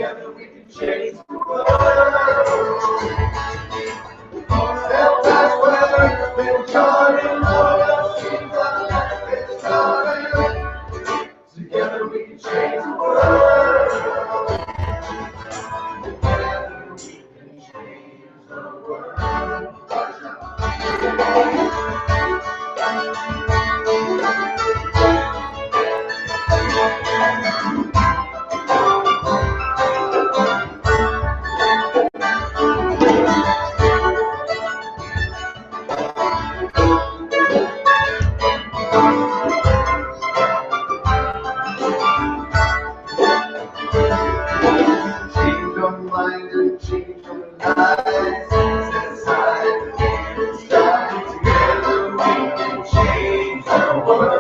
Together we can change the world. That's where it's been charted. All our dreams are left been started. Together we can change the world. Together we can change the world. Change your mind and change your life. Set aside the fear inside. Together we can change the world.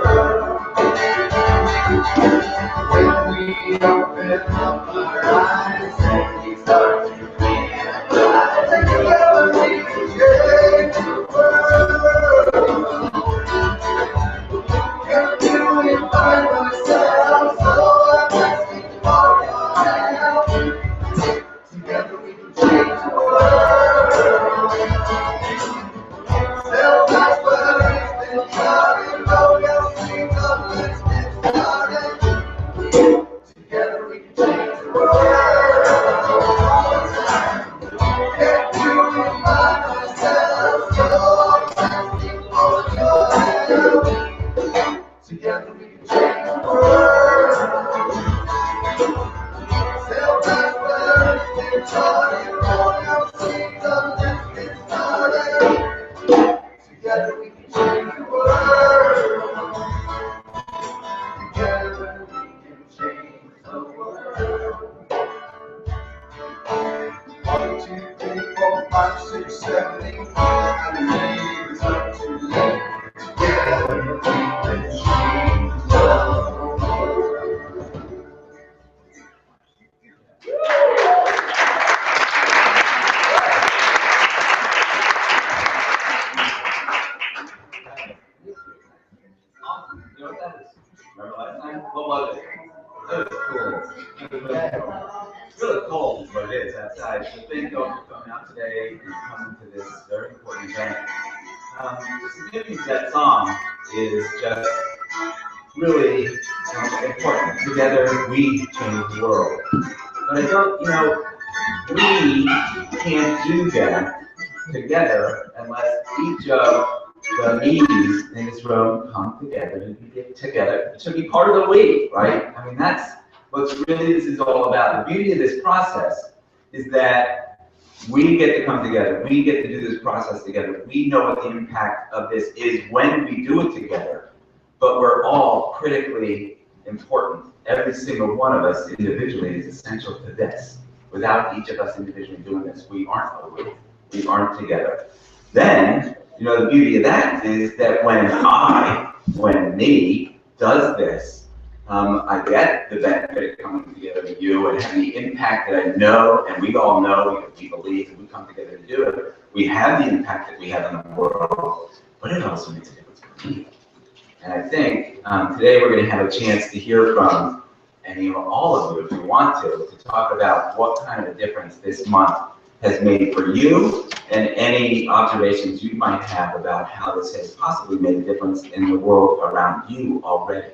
When we open up our eyes and we start to realize, together we can change the world. Can't do it by myself, so I'm asking for your help. Together we can change the world. Self-life's where it's been charted. Know your dreams are let's get started. Together we can change the world. Can't do it by myself, so I'm asking for your help. Together we can change the world. Self-life's where it's been charted. Know your dreams are let's get started. Together we can change the world. Together we can change the world. 1, 2, 3, 4, 5, 6, 7, 8. I believe it's not too late. Together we can change the world. You know what that is? Remember last time? What was it? That was cool. It was really cool. It's really cold is what it is outside. So thank you all for coming out today and coming to this very important event. The significance of that song is just really important. Together we change the world. But I don't, we can't do that together unless each of the me's in this room come together and get together to be part of the we, right? I mean, that's what's really this is all about. The beauty of this process is that we get to come together. We get to do this process together. We know what the impact of this is when we do it together, but we're all critically important. Every single one of us individually is essential to this. Without each of us individually doing this, we aren't a we. We aren't together. Then, the beauty of that is that when me does this, I get the benefit of coming together with you and having the impact that I know, and we all know, because we believe that we come together to do it, we have the impact that we have in the world, but it also makes a difference for me. And I think today we're going to have a chance to hear from all of you, if you want to talk about what kind of a difference this month has made for you, and any observations you might have about how this has possibly made a difference in the world around you already.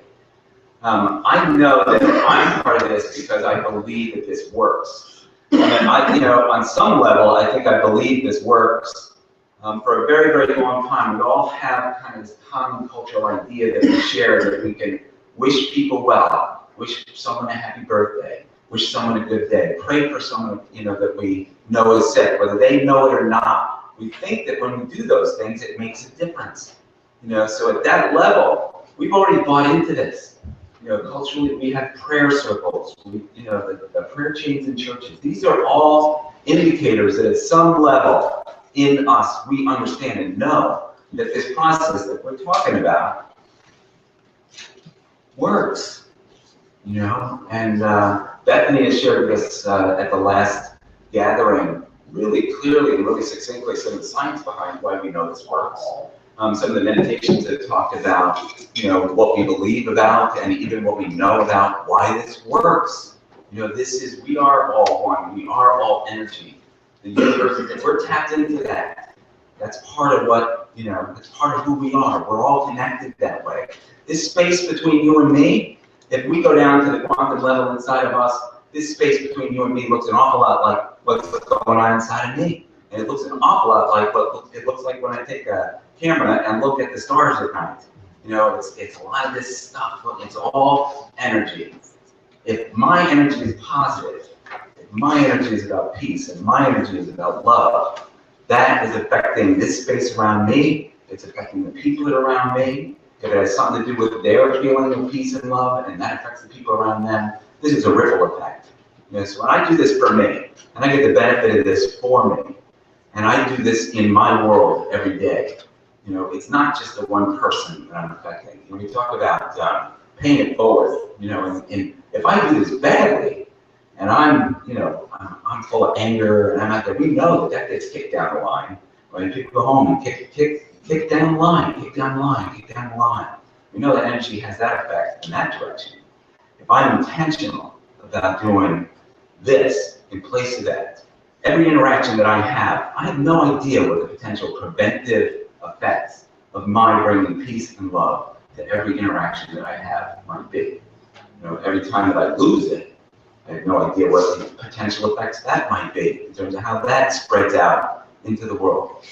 I know that I'm part of this because I believe that this works. And on some level, I think I believe this works. For a very, very long time, we all have kind of this common cultural idea that we share, that we can wish people well, wish someone a happy birthday, wish someone a good day, pray for someone that we know is sick, whether they know it or not. We think that when we do those things, it makes a difference. So at that level, we've already bought into this. Culturally, we have prayer circles, the prayer chains in churches. These are all indicators that at some level in us, we understand and know that this process that we're talking about works. And Bethany has shared with us at the last gathering really clearly and really succinctly some of the science behind why we know this works. Some of the meditations that talked about, what we believe about and even what we know about why this works. You know, we are all one. We are all energy. The universe, if we're tapped into that, that's part of what, you know, that's part of who we are. We're all connected that way. This space between you and me, if we go down to the quantum level inside of us, this space between you and me looks an awful lot like what's going on inside of me. And it looks an awful lot like what it looks like when I take a camera and look at the stars at night. You know, it's a lot of this stuff, it's all energy. If my energy is positive, if my energy is about peace, and my energy is about love, that is affecting this space around me, it's affecting the people that are around me, it has something to do with their feeling of peace and love, and that affects the people around them. This is a ripple effect. You know, so when I do this for me, and I get the benefit of this for me, and I do this in my world every day, you know, it's not just the one person that I'm affecting. When we talk about paying it forward, you know, and if I do this badly, and I'm, you know, I'm full of anger, and I'm out there, we know that gets kicked down the line. When people go home and kick down the line, kick down the line, kick down the line. We know that energy has that effect in that direction. If I'm intentional about doing this in place of that, every interaction that I have no idea what the potential preventive effects of my bringing peace and love to every interaction that I have might be. You know, every time that I lose it, I have no idea what the potential effects that might be in terms of how that spreads out into the world.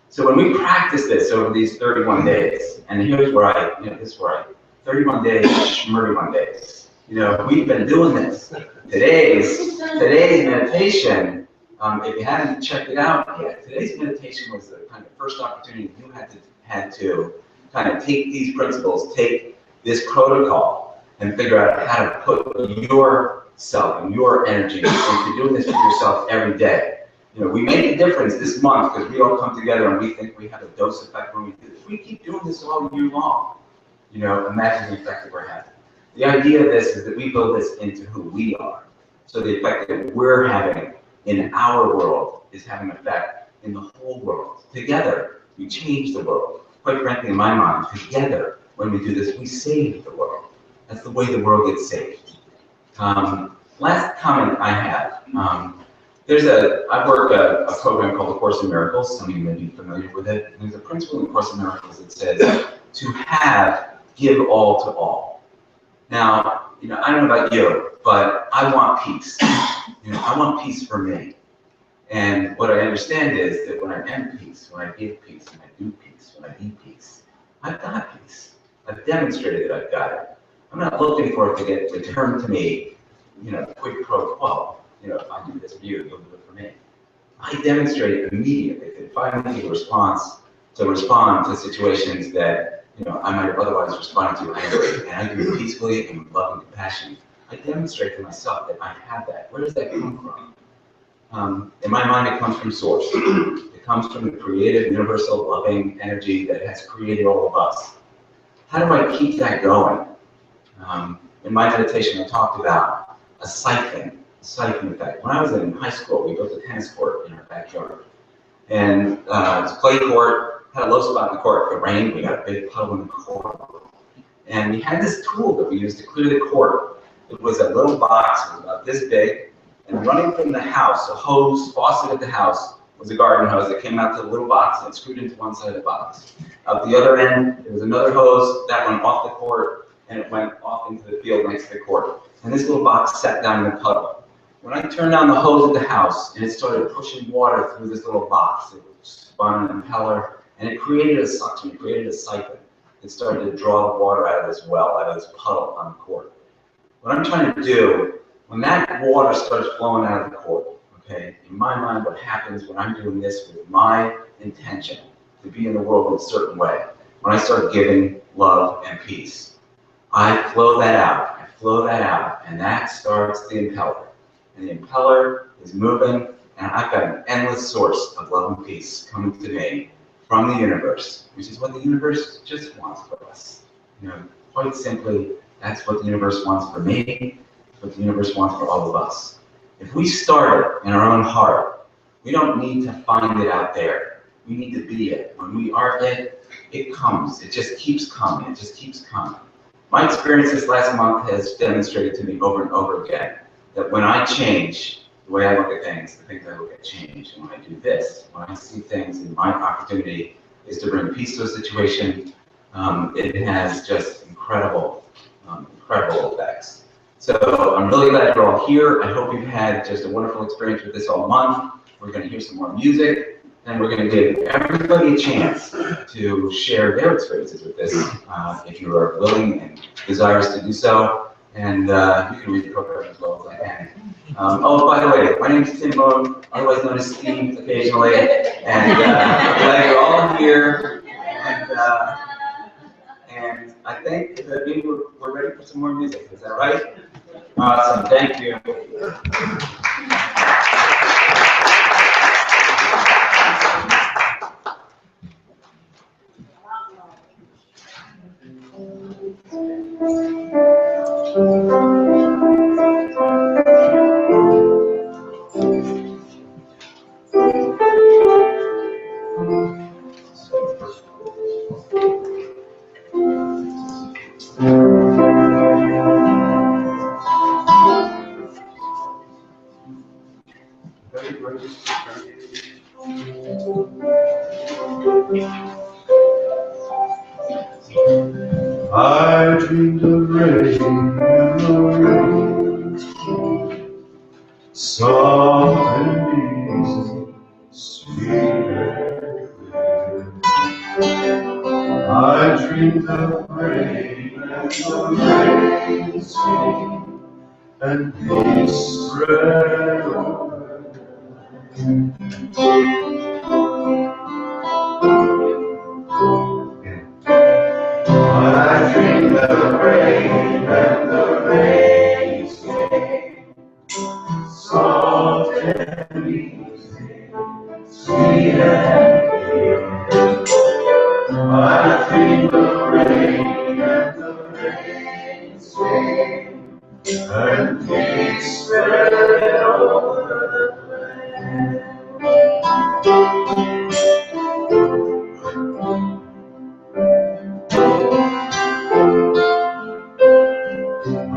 So when we practice this over these 31 days, and here's where I, you know, this is where 31 days, 31 days. You know, we've been doing this. Today's meditation, if you haven't checked it out yet, today's meditation was the kind of first opportunity you had to kind of take these principles, take this protocol, and figure out how to put yourself and your energy into doing this for yourself every day. You know, we make a difference this month because we all come together and we think we have a dose effect when we do this. We keep doing this all year long. You know, imagine the effect that we're having. The idea of this is that we build this into who we are. So the effect that we're having in our world is having an effect in the whole world. Together, we change the world. Quite frankly, in my mind, together, when we do this, we save the world. That's the way the world gets saved. Last comment I have, I work a program called The Course in Miracles. Some of you may be familiar with it. And there's a principle in The Course in Miracles that says, to have, give all to all. Now, you know, I don't know about you, but I want peace. You know, I want peace for me. And what I understand is that when I am peace, when I give peace, when I do peace, when I be peace, I've got peace. I've demonstrated that I've got it. I'm not looking for it to get returned to me, you know, quid pro quo. You know, if I do this for you, you'll do it for me. I demonstrate it immediately. If I need a response to respond to situations that, you know, I might have otherwise responded to anyway, and I do it peacefully and with love and compassion, I demonstrate to myself that I have that. Where does that come from? In my mind, it comes from Source. It comes from the creative, universal, loving energy that has created all of us. How do I keep that going? In my meditation, I talked about a siphon effect. When I was in high school, we built a tennis court in our backyard. And it was a clay court, had a low spot in the court. It rained, we got a big puddle in the court. And we had this tool that we used to clear the court. It was a little box, it was about this big, and running from the house, a hose, faucet at the house, was a garden hose that came out to the little box and screwed into one side of the box. Out the other end, there was another hose that went off the court, and it went off into the field next to the court. And this little box sat down in the puddle. When I turned on the hose at the house and it started pushing water through this little box, it spun an impeller, and it created a suction, it created a siphon. It started to draw the water out of this well, out of this puddle on the court. What I'm trying to do, when that water starts flowing out of the court, okay, in my mind, what happens when I'm doing this with my intention to be in the world in a certain way, when I start giving love and peace, I flow that out, and that starts the impeller. And the impeller is moving, and I've got an endless source of love and peace coming to me from the universe, which is what the universe just wants for us. You know, quite simply, that's what the universe wants for me, what the universe wants for all of us. If we start it in our own heart, we don't need to find it out there. We need to be it. When we are it, it comes. It just keeps coming. It just keeps coming. My experience this last month has demonstrated to me over and over again that when I change the way I look at things, the things I look at change. And when I do this, when I see things and my opportunity is to bring peace to a situation, it has just incredible effects. So I'm really glad you're all here. I hope you've had just a wonderful experience with this all month. We're going to hear some more music, and we're going to give everybody a chance to share their experiences with this, if you are willing and desirous to do so. And you can read the program as well as I can. Oh, by the way, my name is Tim Bone, otherwise known as Steve occasionally, and I'm glad you're all here. And I think that maybe we're ready for some more music. Is that right? Awesome. Thank you. I dreamed of rain and the rain, soft and easy, sweet and clear. I dreamed of rain and the rain sing, and peace spread over. I dreamed of rain and the rain came, soft and easy, sweet and clear. I dreamed of rain and the rain came, and peace spread over the land.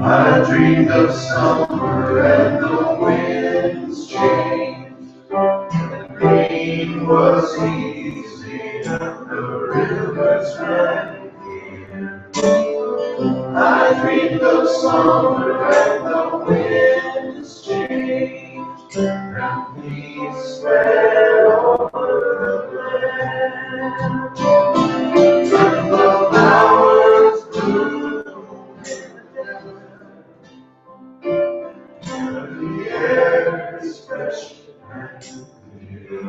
I dreamed of summer and the winds changed, and rain was easy and the rivers ran clear. I dreamed of summer and the winds changed, and peace spread over the land. And the flowers blew and the air is fresh and clear.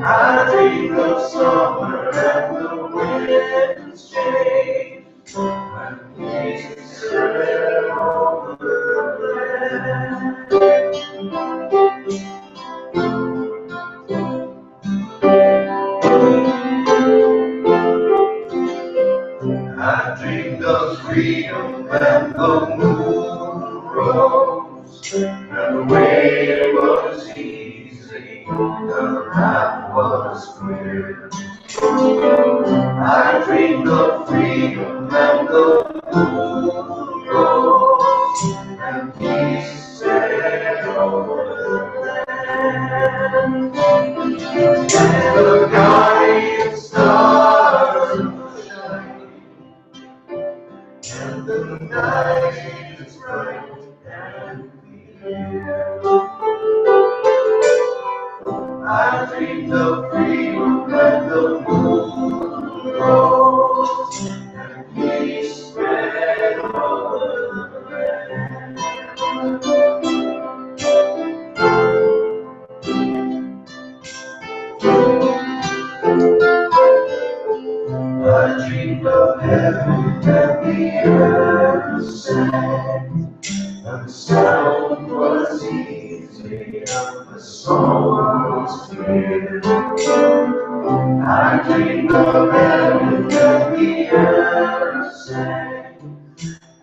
I dreamed of summer and the winds changed, and peace spread over the land. I dreamed of freedom and the moon rose, and the way was easy, the path was clear. I dreamed of freedom and the moon rose, and peace spread over the land. And the guiding stars were shining, and the night is bright and clear. I dreamed of freedom and the moon rose, and peace spread over the land. I dreamed of heaven and the earth sang, and the sound was easy and the song was clear. I dreamed of heaven and the earth sang,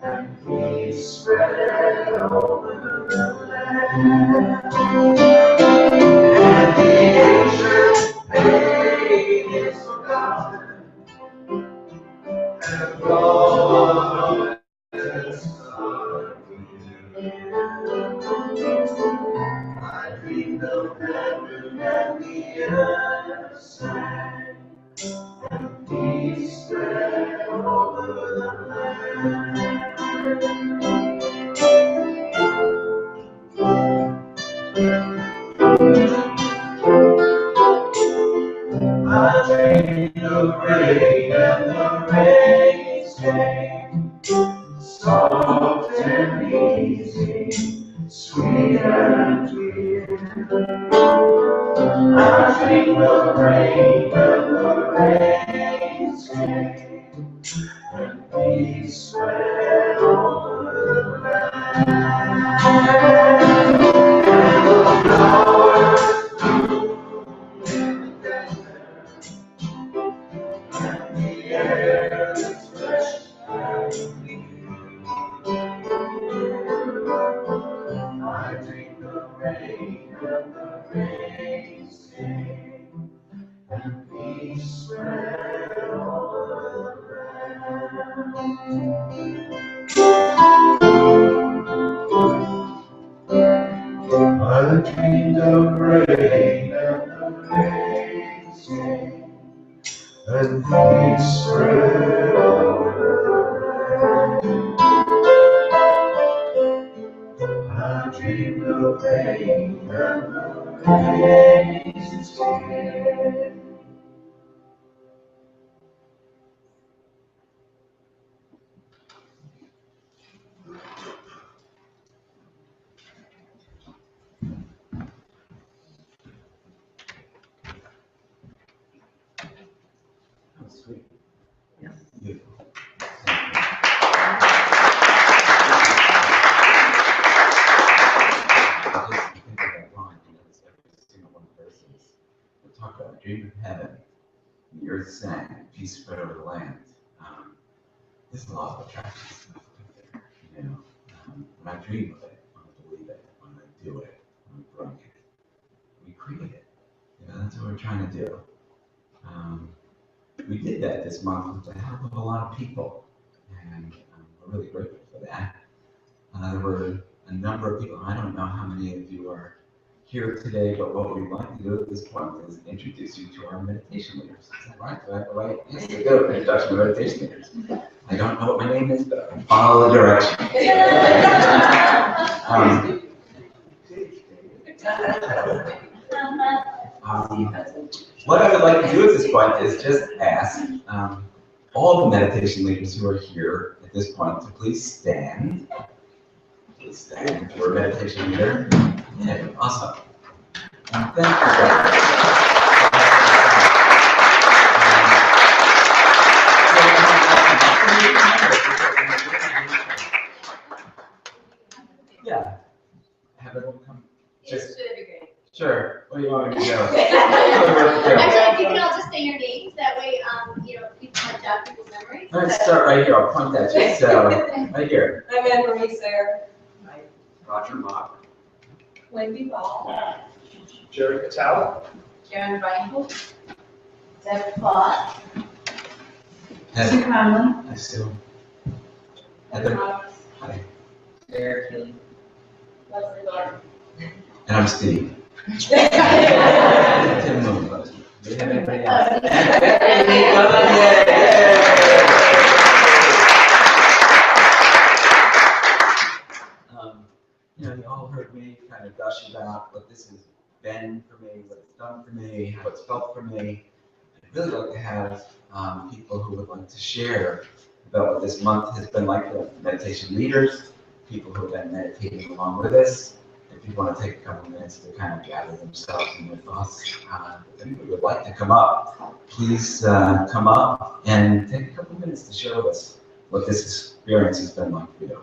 and peace spread over the land. And the ancient pain is forgotten, and God is come. sweet and clear. I dream the rain and the rains came, and peace spread over the land. And the flowers bloomed in the desert, and the air is fresh and clear. I dream the rain and the rains came, and peace spread over the land. I dreamed of rain and the rains came, and peace spread over the land. I dreamed of rain and the rains came. Oh, sweet. Yes. Beautiful. I just think of that line, it's every single one of the verses. We talk about a dream of heaven, the earth sang, peace spread over the land. There's a lot of attractive stuff up there, you know. When I dream of it, when I believe it, when I do it, when we bring it, we create it. You know, that's what we're trying to do. We did that this month with the help of a lot of people, and we're really grateful for that. There were a number of people, I don't know how many of you are here today, but what we'd like to do at this point is introduce you to our meditation leaders. Is that right? Do I have the right? Yes, we go. Introduction to meditation leaders. I don't know what my name is, but I follow the direction. What I would like to do at this point is just ask all the meditation leaders who are here at this point to please stand. Please stand for a meditation leader. Yeah, awesome. Thank you. Yeah. Have everyone come. Just. Sure. What do you want me to do? Actually, if you can all just say your names, that way, people can jog people's memories. Let's start right here. I'll point at you. So, right here. I'm Anne-Marie Sayre. Roger Mock. Wendy Ball. Jerry Patel. Karen Reinhold. Deb Claus. Heather. Conlon. I still. Heather. Hi. Eric Kelly. Leslie Gordon. And I'm Steve. Tim Moon. Do you have anybody else? You know, you all heard me kind of gush about what this has been for me, what it's done for me, how it's felt for me. I'd really like to have people who would like to share about what this month has been like for meditation leaders, people who have been meditating along with us. If you want to take a couple of minutes to kind of gather themselves and their thoughts, if anybody would like to come up, please come up and take a couple of minutes to share with us what this experience has been like for you.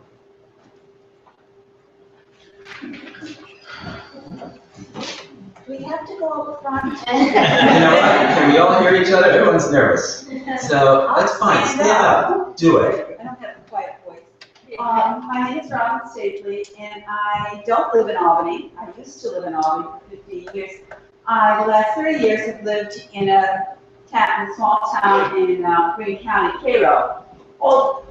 We have to go up front. You know what? Can we all hear each other? Everyone's nervous. So that's fine. Stand up. Do it. I don't have a quiet voice. My name is Robin Stapely, and I don't live in Albany. I used to live in Albany for 50 years. The last 30 years have lived in a small town in Greene County, Cairo,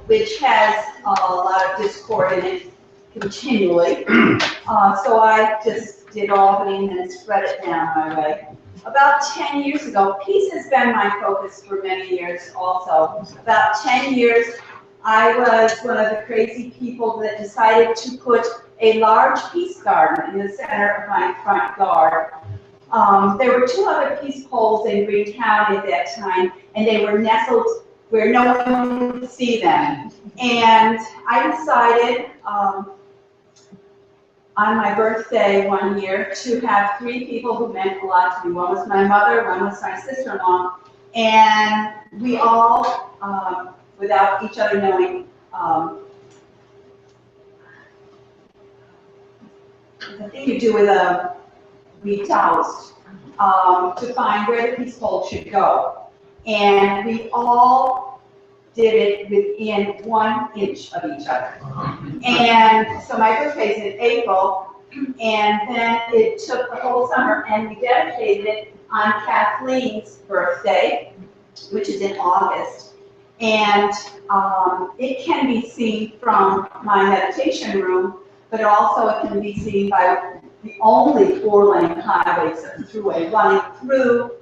which has a lot of discord in it continually. So I just did Albany and then spread it down my way. About 10 years ago, peace has been my focus for many years also. About 10 years, I was one of the crazy people that decided to put a large peace garden in the center of my front yard. There were 2 other peace poles in Greene County at that time, and they were nestled where no one could see them. And I decided on my birthday one year to have 3 people who meant a lot to me. One was my mother, one was my sister-in-law, and we all, without each other knowing, the thing you do with we doused to find where the peace pole should go. And we all did it within 1 inch of each other. And so my birthday is in April, and then it took the whole summer, and we dedicated it on Kathleen's birthday, which is in August. And it can be seen from my meditation room, but also it can be seen by the only 4-lane highway throughway running through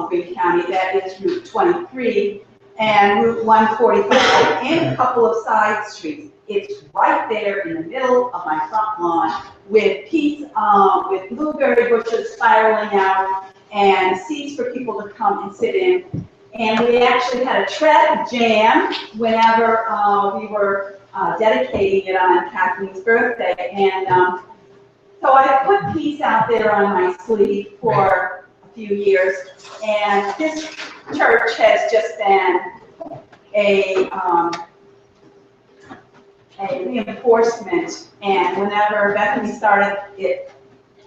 Green County, that is Route 23 and Route 145, and a couple of side streets. It's right there in the middle of my front lawn with with blueberry bushes spiraling out and seats for people to come and sit in. And we actually had a traffic jam whenever we were dedicating it on Kathleen's birthday. And so I put peace out there on my sleeve for a few years. And this church has just been a reinforcement. And whenever Bethany started it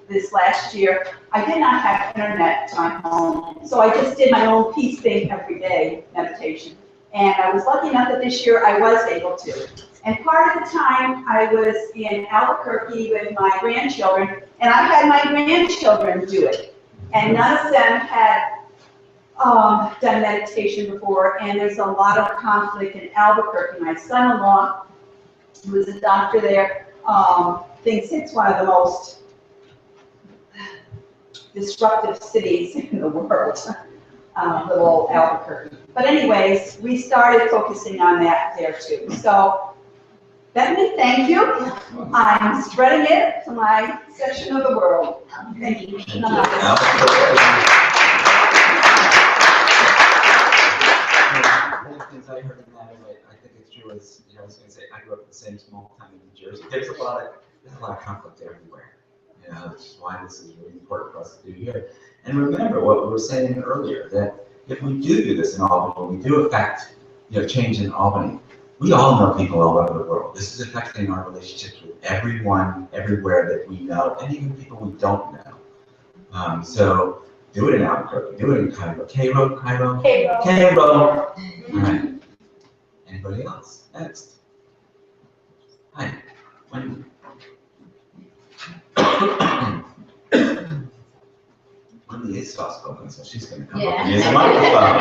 this last year, I did not have internet to my home, so I just did my own peace thing every day, meditation. And I was lucky enough that this year I was able to. And part of the time I was in Albuquerque with my grandchildren, and I had my grandchildren do it. And none of them had done meditation before, and there's a lot of conflict in Albuquerque. My son-in-law, who is a doctor there, thinks it's one of the most disruptive cities in the world, little Albuquerque. But anyways, we started focusing on that there too. So, Bethany, thank you. I'm spreading it to my section of the world. Thank you. Since I heard in that, I think it's true. As I was going to say, I grew up in the same small town in New Jersey. There's a lot of conflict everywhere. You know, which is why this is really important for us to do here. And remember what we were saying earlier, that if we do this in Albany, we do affect, change in Albany. We all know people all over the world. This is affecting our relationships with everyone, everywhere that we know, and even people we don't know. So do it in Albuquerque, do it in Cairo. Cairo. All right. Anybody else? Next. Hi. Wendy. Wendy is soft spoken, so she's going to come up and use the microphone.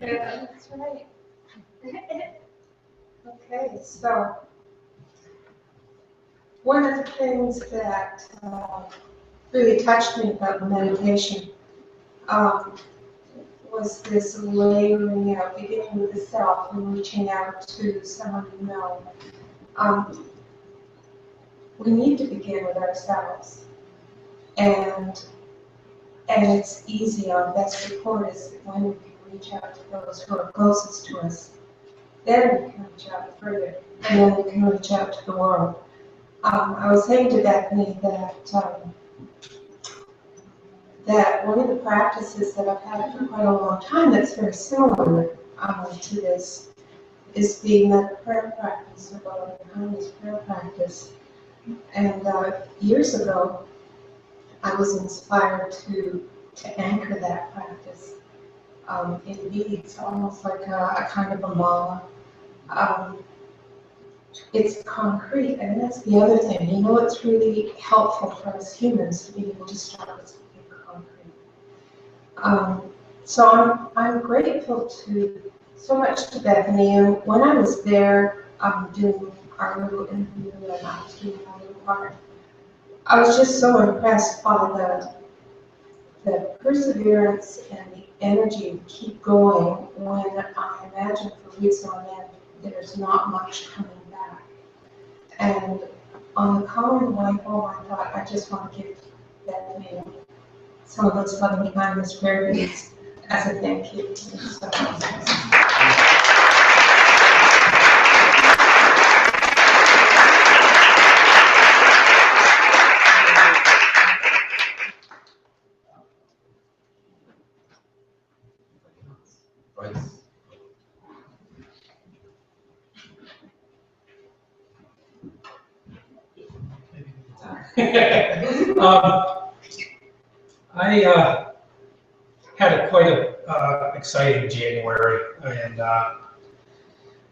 Yeah, that's right. Okay, so one of the things that really touched me about meditation was this layering out, beginning with the self and reaching out to someone you know. We need to begin with ourselves, and it's easy. Our best report is when we can reach out to those who are closest to us. Then we can reach out further, and then we can reach out to the world. I was saying to Bethany that one of the practices that I've had for quite a long time that's very similar to this is being that prayer practice, about this prayer practice. And years ago, I was inspired to anchor that practice in beads, almost like a kind of a mala. It's concrete, and that's the other thing. It's really helpful for us humans to be able to start with something concrete. So I'm grateful so much to Bethany. And when I was there doing our little interview and I was doing my little part, I was just so impressed by the perseverance and the energy to keep going when I imagine for weeks on end there's not much coming back. And on the calling way home, I thought I just want to give Bethany some of those loving kindness prayer beads as a thank you. So, I had quite a exciting January, and I'd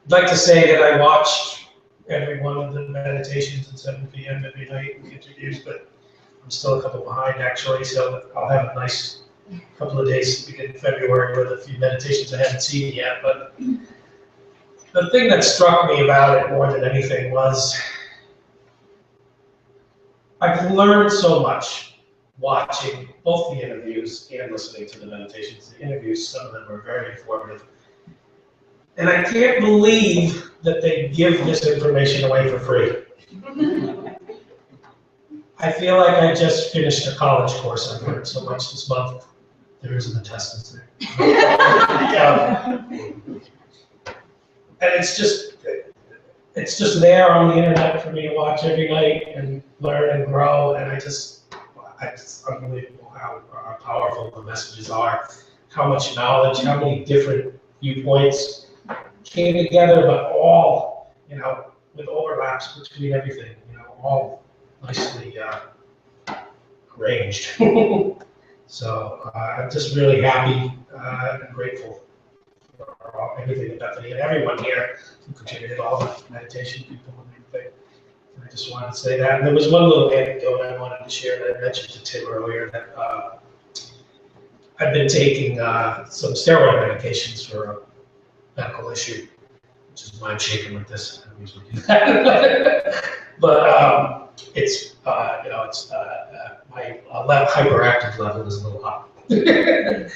like to say that I watched every one of the meditations at 7 p.m. every night and interviews, but I'm still a couple behind actually, so I'll have a nice couple of days to begin February with a few meditations I haven't seen yet. But the thing that struck me about it more than anything was I've learned so much watching both the interviews and listening to the meditations. The interviews, some of them were very informative. And I can't believe that they give this information away for free. I feel like I just finished a college course. I've learned so much this month. There is an intestines there. And it's just there on the internet for me to watch every night and learn and grow. And it's unbelievable how powerful the messages are, how much knowledge, how many different viewpoints came together, but all, with overlaps between everything, all nicely arranged. So I'm just really happy and grateful for everything that Bethany and everyone here who contributed, all the meditation people and everything. And I just wanted to say that. And there was one little anecdote I wanted to share that I mentioned to Tim earlier, that I've been taking some steroid medications for a medical issue, which is why I'm shaking like this. I don't usually do that. But it's my hyperactive level is a little up. And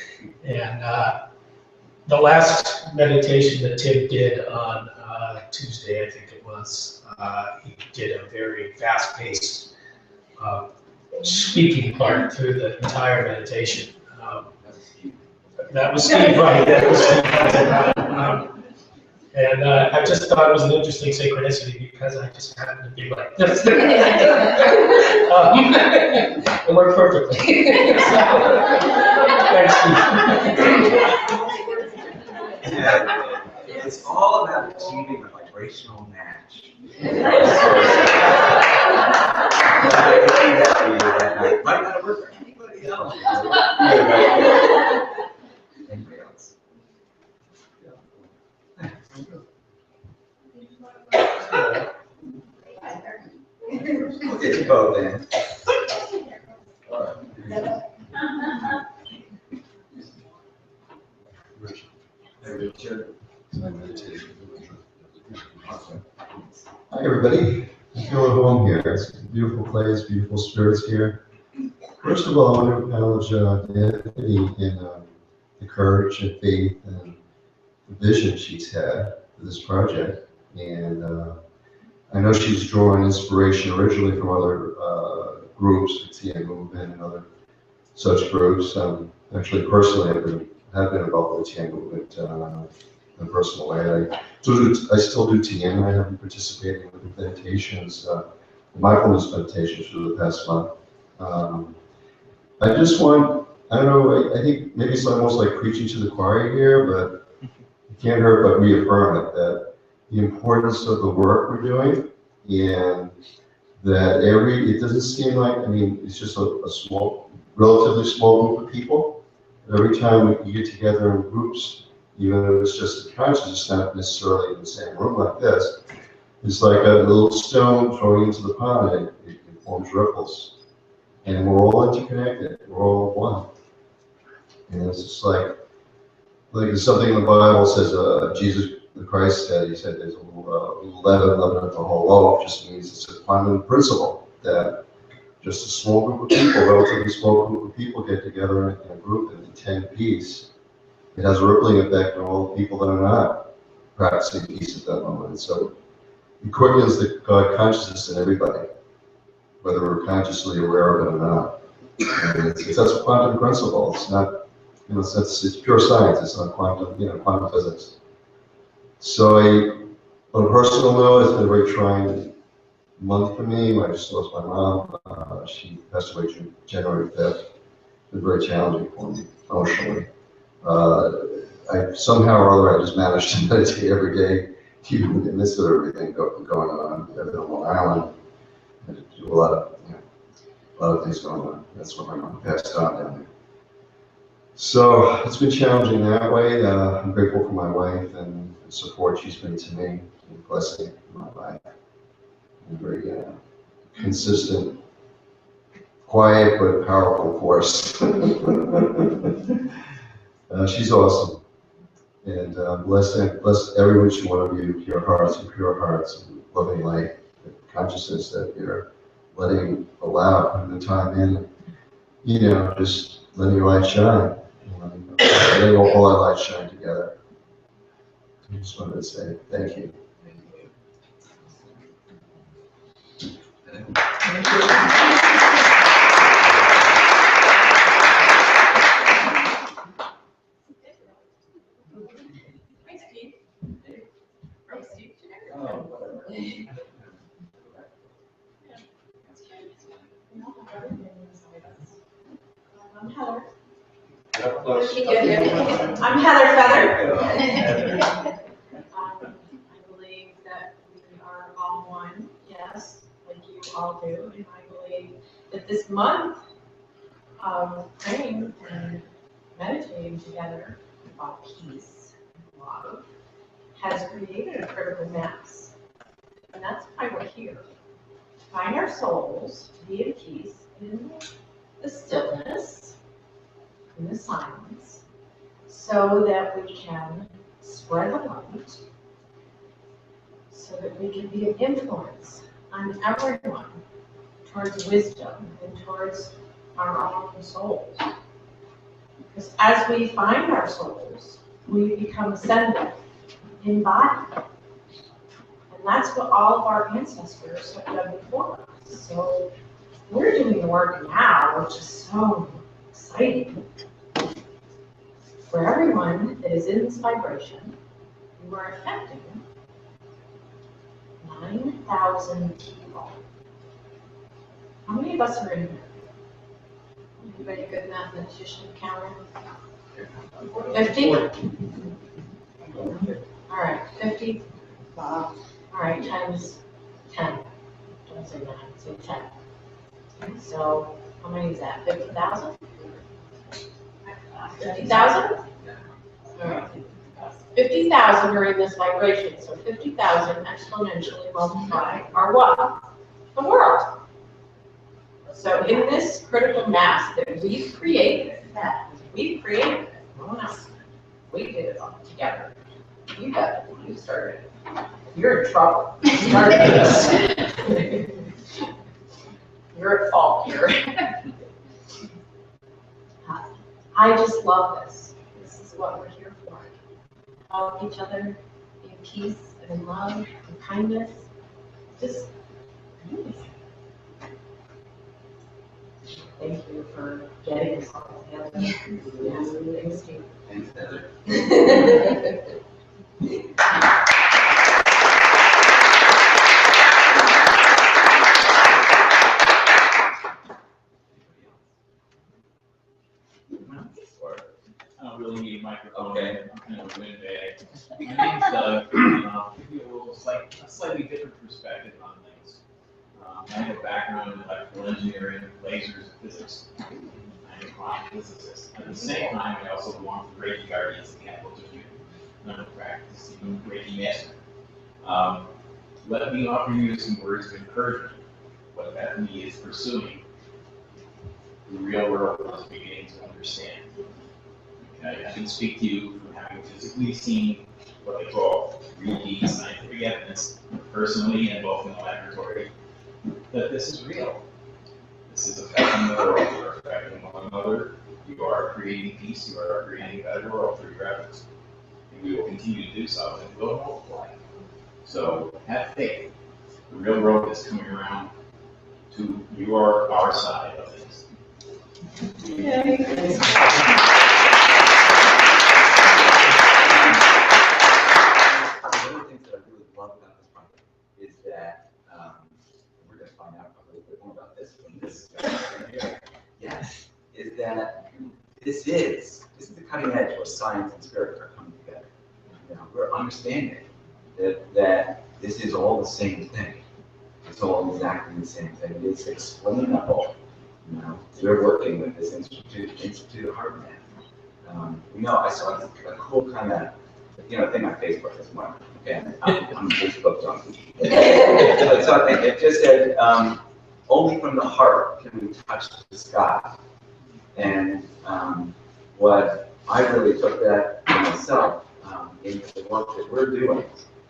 the last meditation that Tim did on Tuesday, I think it was, he did a very fast-paced speaking part through the entire meditation. That was Steve, right? That was Steve. And I just thought it was an interesting synchronicity because I just happened to be like this. It worked perfectly. Thanks, Steve. Yeah, it's all about achieving a vibrational match. Might not work for anybody else. Anybody else? We'll get you both in. Hi, everybody. I feel at home here. It's a beautiful place, beautiful spirits here. First of all, I want to acknowledge Anthony in the courage and faith and the vision she's had for this project. And I know she's drawn inspiration originally from other groups, the TN movement and other such groups. Actually, personally, have been involved with the TN movement in a personal way. I still do TN. I have been participating with the meditations, mindfulness meditations for the past month. I just want, I don't know, I think maybe it's almost like preaching to the choir here, but you can't hurt but reaffirm it, that the importance of the work we're doing, and that it doesn't seem like, it's just a small, relatively small group of people. But every time you get together in groups, even if it's just a consciousness, not necessarily in the same room like this, it's like a little stone thrown into the pond, and it forms ripples. And we're all interconnected, we're all one. And it's just like there's something in the Bible says, Jesus the Christ said, he said there's a little leaven at the whole loaf, just means it's a quantum principle that just a small group of people, relatively small group of people get together in a group and attend peace. It has a rippling effect on all the people that are not practicing peace at that moment. And so it quickens the God consciousness in everybody, whether we're consciously aware of it or not. And it's that's a quantum principle. It's not, it's pure science. It's not quantum physics. So on a personal note, it's been a very trying month for me. I just lost my mom. She passed away January 5th. It's been very challenging for me emotionally. I somehow or other I just managed to meditate every day, even in the midst of everything going on. I live on Long Island. I do a lot of lot of things going on. That's what my mom passed on down there. So it's been challenging that way. I'm grateful for my wife and the support she's been to me, and the blessing in my life. And very consistent, quiet but powerful force. She's awesome. And bless every which one of you, pure hearts, and loving light, and consciousness that you're putting the time in, just letting your light shine, letting all our lights shine together. I just wanted to say thank you. I'm Heather. I'm Heather Feather. I believe that we are all one, yes, like you all do. And I believe that this month of praying and meditating together about peace and love has created a critical mass. And that's why we're here. Find our souls to be at peace in the stillness, in the silence, so that we can spread the light, so that we can be an influence on everyone towards wisdom and towards our own souls. Because as we find our souls, we become ascended in body. And that's what all of our ancestors have done before us. So we're doing the work now, which is so exciting. For everyone that is in this vibration, you are affecting 9,000 people. How many of us are in here? Anybody a good mathematician counter? 50? All right, 50. All right, times 10. Don't say 9, say 10. So how many is that? 50,000? 50,000? All right. 50,000 are in this vibration, so 50,000 exponentially multiply are what? The world. So in this critical mass that we've created, no one else. We did it all together. You got it, you started it. You're in trouble. You started this. You're at fault here. I just love this. This is what we're here for. Help each other in peace and in love and kindness. Just thank you for getting us all together. Yes, thanks, Steve. Thanks, Heather. I don't really need a microphone. Okay. I'm kind of a windbag. My name's Doug. I'll give you a slightly different perspective on things. I have a background in electrical engineering, lasers, and physics. I'm a quantum physicist. At the same time, I also belong to the Reiki Guardians, the Capital District. I'm a practicing Reiki master. Let me offer you some words of encouragement. What Bethany is pursuing, the real world is beginning to understand. I can speak to you from having physically seen what they call 3D scientific evidence, personally and both in the laboratory, that this is real. This is affecting the world. You are affecting one another. You are creating peace. You are creating a better world through your efforts. And we will continue to do so, and it will multiply. So have faith. The real world is coming around to our side of this. Yay. This is the cutting edge where science and spirit are coming together. We're understanding that this is all the same thing. It's all exactly the same thing. It's explainable You know, we're working with this Institute of Heart Math. I saw a cool kind of, thing on Facebook this morning. Okay, I'm a Facebook junkie. So it just said, only from the heart can we touch the sky. And what I really took that for myself into the work that we're doing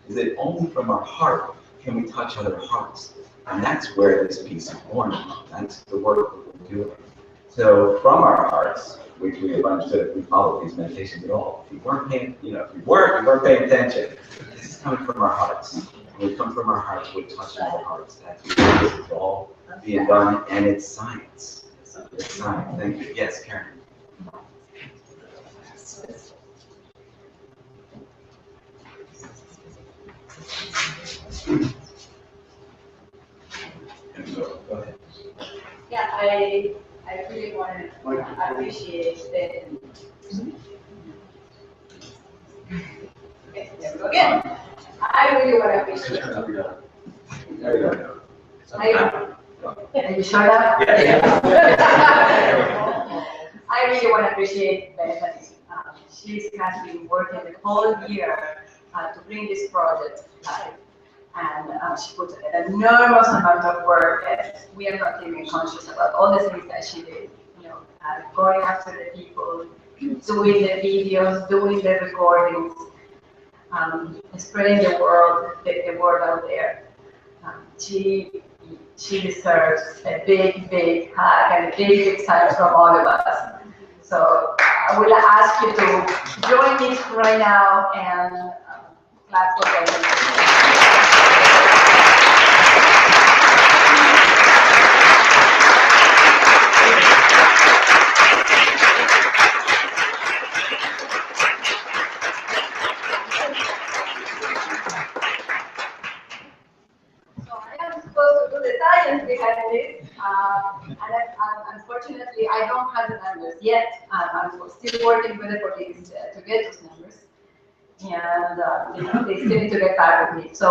is that only from our heart can we touch other hearts. And that's where this piece is born. That's the work that we're doing. So from our hearts, which we follow these meditations at all. If you weren't paying, you weren't paying attention. This is coming from our hearts. When we come from our hearts, we touch other hearts. That's what this is all being done, and it's science. It's science. Thank you. Yes, Karen. Go ahead. Yeah, I really want to appreciate the. Okay, there we go again. I really want to appreciate. There you go. Are you sure that? Yeah. I really want to appreciate Bethany. She has been working the whole year to bring this project live. And she put an enormous amount of work, and we are not even conscious about all the things that she did. Going after the people, doing the videos, doing the recordings, spreading the word out there. She deserves a big hug and a big thanks from all of us. So I will ask you to join me right now and clap for them. Behind this, and unfortunately, I don't have the numbers yet. I'm still working with the police to get those numbers, and they still need to get back with me. So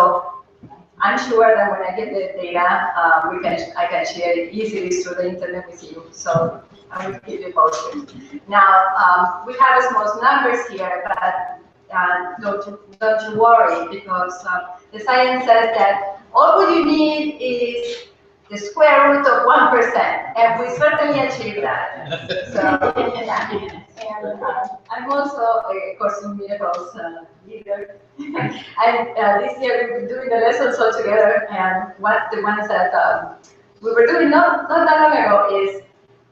I'm sure that when I get the data, I can share it easily through the internet with you. So I will keep you posted. Now we have small numbers here, but don't you worry, because the science says that all you need is the square root of 1%, and we certainly achieved that. So, and I'm also a Course in Miracles leader, and this year we've been doing the lessons all together, and the ones that we were doing not that long ago is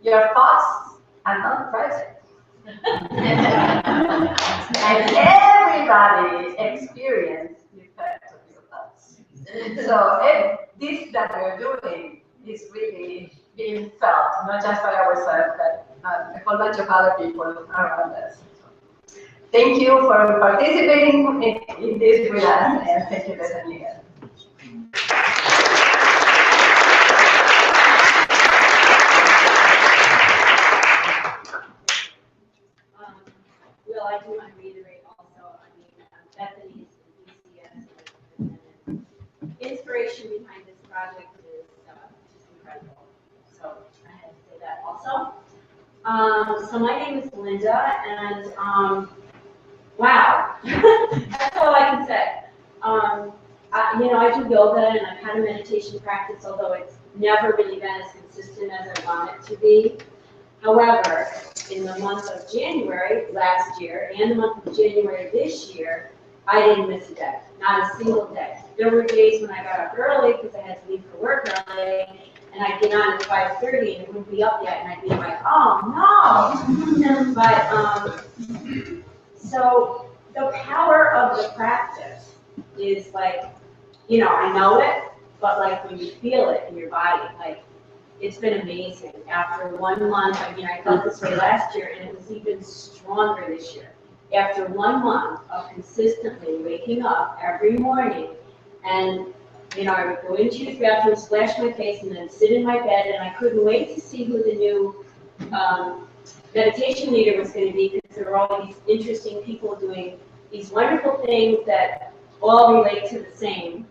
your thoughts are not private. And everybody experiences the effect of your thoughts. So this that we're doing is really being felt, not just by ourselves, but a whole bunch of other people around us. Thank you for participating in this with us, and thank you, Bethany, again. Well, I do want to reiterate also, Bethany's enthusiasm and inspiration behind this project is just incredible. So I had to say that also. So my name is Linda, and wow, that's all I can say. I do yoga and I've had a meditation practice, although it's never really been as consistent as I want it to be. However, in the month of January last year and the month of January this year, I didn't miss a day, not a single day. There were days when I got up early because I had to leave for work early, and I'd get on at 5:30 and it wouldn't be up yet, and I'd be like, oh no! But so the power of the practice is like, I know it, but like when you feel it in your body, like, it's been amazing. After 1 month, I felt this way last year, and it was even stronger this year. After 1 month of consistently waking up every morning, and I would go into the bathroom, splash my face, and then sit in my bed, and I couldn't wait to see who the new meditation leader was going to be, because there were all these interesting people doing these wonderful things that all relate to the same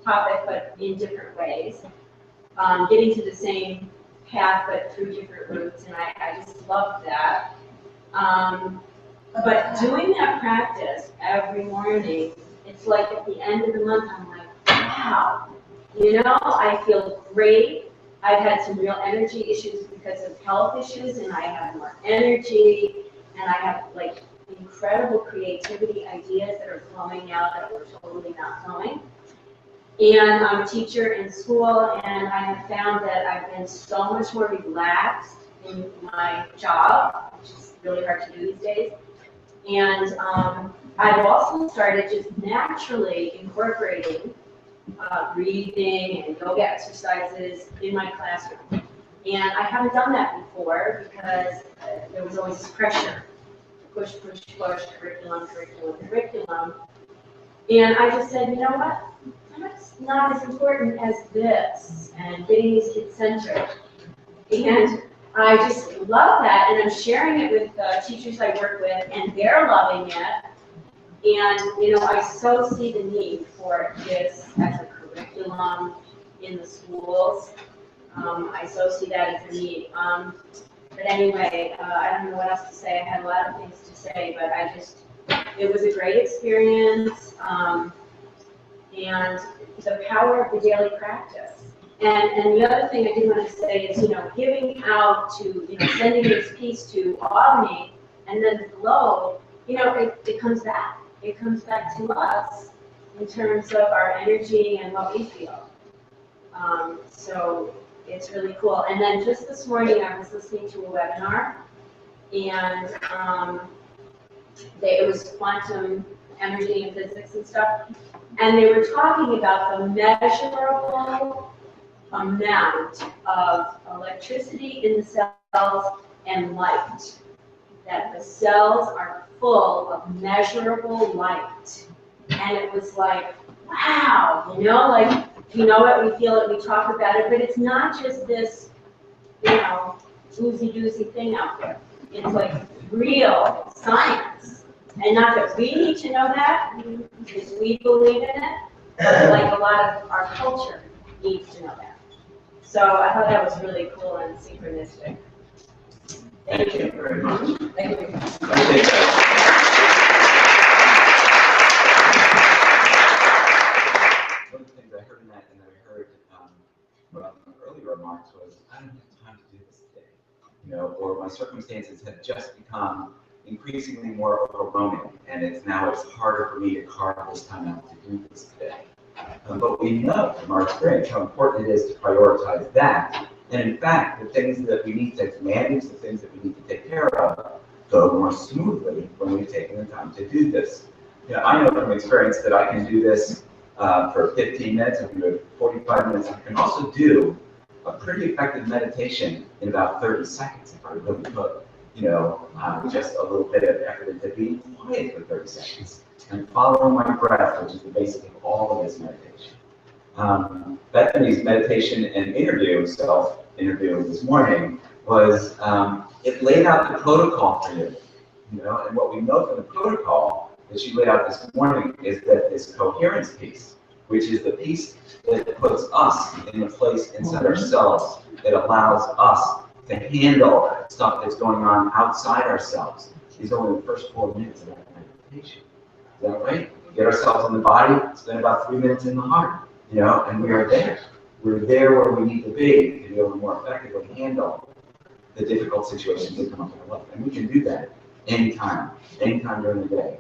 topic, but in different ways. Getting to the same path, but through different routes, and I just loved that. But doing that practice every morning, it's like at the end of the month, I'm like, wow, I feel great. I've had some real energy issues because of health issues, and I have more energy, and I have like incredible creativity, ideas that are flowing out that were totally not flowing. And I'm a teacher in school, and I have found that I've been so much more relaxed in my job, which is really hard to do these days. And I've also started just naturally incorporating breathing and yoga exercises in my classroom. And I haven't done that before because there was always this pressure. Push, push, push, curriculum, curriculum, curriculum. And I just said, you know what? That's not as important as this and getting these kids centered. And I just love that, and I'm sharing it with the teachers I work with, and they're loving it. And, I so see the need for this as a curriculum in the schools. I so see that as a need. But anyway, I don't know what else to say. I had a lot of things to say, but it was a great experience. And the power of the daily practice. And the other thing I did want to say is, giving out to, sending this piece to Albany and then the globe, it comes back. It comes back to us in terms of our energy and what we feel. So it's really cool. And then just this morning, I was listening to a webinar, and it was quantum energy and physics and stuff. And they were talking about the measurable amount of electricity in the cells and light. That the cells are full of measurable light. And it was like, wow, like, we know it, we feel it, we talk about it, but it's not just this, oozy-doozy thing out there. It's like real science. And not that we need to know that, because we believe in it, but like a lot of our culture needs to know that. So I thought that was really cool and synchronistic. Thank you very much. Thank you. I think one of the things I heard in that, and that I heard from earlier remarks was, I don't have time to do this today, or my circumstances have just become increasingly more overwhelming, and it's harder for me to carve this time out to do this today. But we know from our experience how important it is to prioritize that. And in fact, the things that we need to manage, the things that we need to take care of, go more smoothly when we've taken the time to do this. I know from experience that I can do this for 15 minutes, I can do it 45 minutes. I can also do a pretty effective meditation in about 30 seconds if I really put, just a little bit of effort into being quiet for 30 seconds and following my breath, which is the basic of all of this meditation. Bethany's meditation and self-interview this morning was, it laid out the protocol for you, and what we know from the protocol that she laid out this morning is that this coherence piece, which is the piece that puts us in a place inside ourselves that allows us to handle stuff that's going on outside ourselves, is only the first 4 minutes of that meditation. Is that right? Get ourselves in the body, spend about 3 minutes in the heart, and we are there. We're there where we need to be able to more effectively handle the difficult situations that come up in our life. And we can do that anytime during the day.